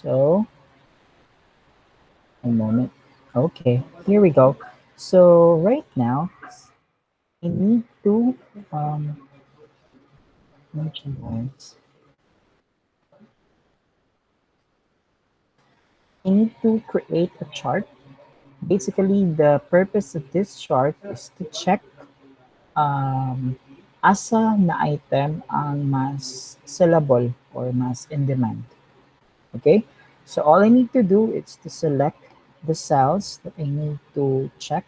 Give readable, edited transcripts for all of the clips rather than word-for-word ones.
So, a moment. Okay, here we go. So right now, I need to merchandise. I need to create a chart. Basically, the purpose of this chart is to check asa na item ang mas sellable or mas in demand. Okay, so all I need to do is to select the cells that I need to check.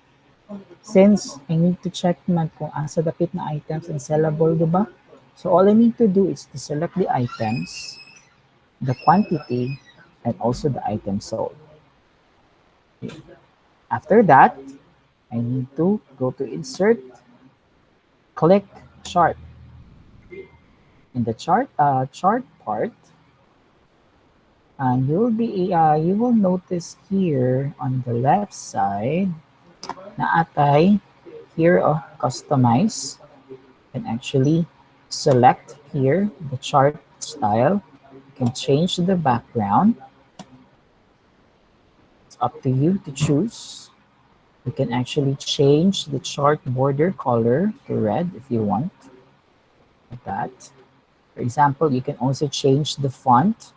Since I need to check naman kung asa dapit na items and sellable, di ba? So all I need to do is to select the items, the quantity, and also the item sold. After that, I need to go to insert, click chart. In the chart part, you will notice here on the left side na atay here customize, and actually select here the chart style. You can change the background. It's up to you to choose. You can actually change the chart border color to red if you want, like that. For example, you can also change the font.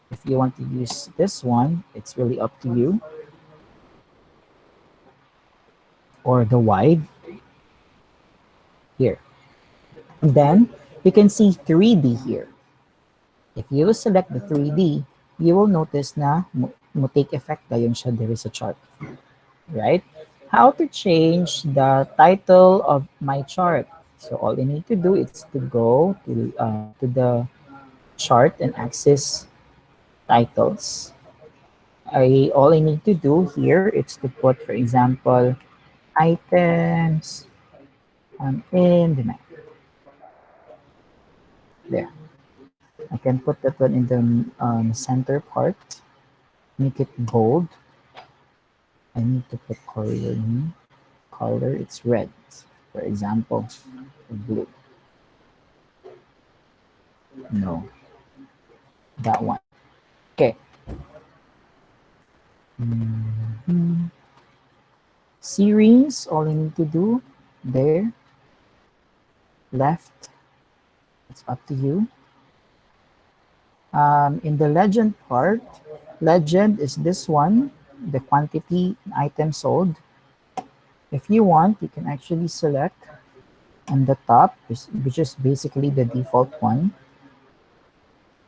If you want to use this one, it's really up to you. Or the wide here. And then you can see 3D here. If you select the 3D, you will notice na mo take effect dayon siya there is a chart. Right? How to change the title of my chart? So all you need to do is to go to the chart and access titles. All I need to do here is to put, for example, items in the map. There. I can put that one in the center part. Make it bold. I need to put color in. Color, it's red. For example, blue. No, that one. Okay. Series, all I need to do there, left, it's up to you. In the legend part, legend is this one, the quantity item sold. If you want, you can actually select on the top, which is basically the default one.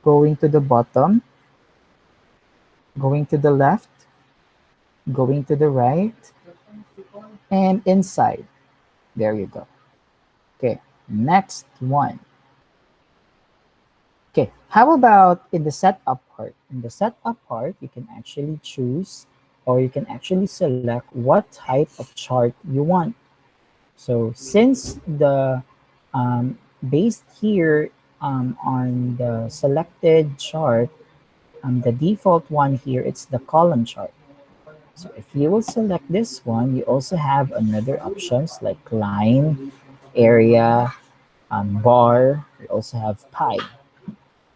Going to the bottom, going to the left, going to the right, and inside. There you go. Okay, next one. Okay, how about in the setup part? In the setup part, you can actually choose or you can actually select what type of chart you want. So since the based here on the selected chart, the default one here, it's the column chart. So if you will select this one, you also have another options like line, area, bar. We also have pie.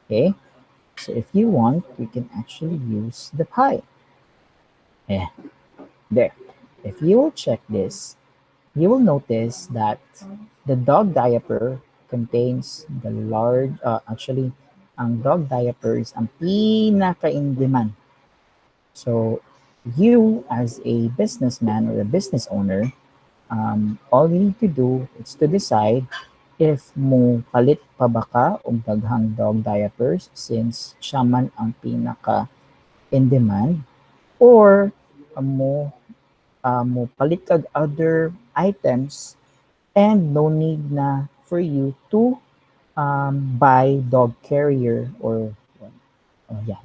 Okay, so if you want, we can actually use the pie. Yeah, there. If you will check this, you will notice that the dog diaper contains the large, actually, ang dog diaper is ang pinaka-in-demand. So you as a businessman or a business owner, all you need to do is to decide if mo palit pa ba ka og daghang dog diapers since siya man ang pinaka in demand, or mo palit kag other items and no need na for you to buy dog carrier or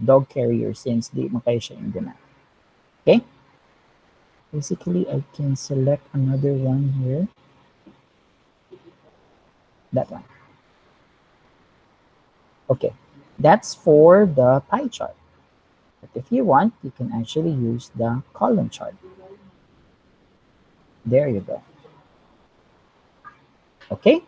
dog carrier since di man kayo siya in demand. Okay? Basically, I can select another one here. That one. Okay, that's for the pie chart. But if you want, you can actually use the column chart. There you go. Okay,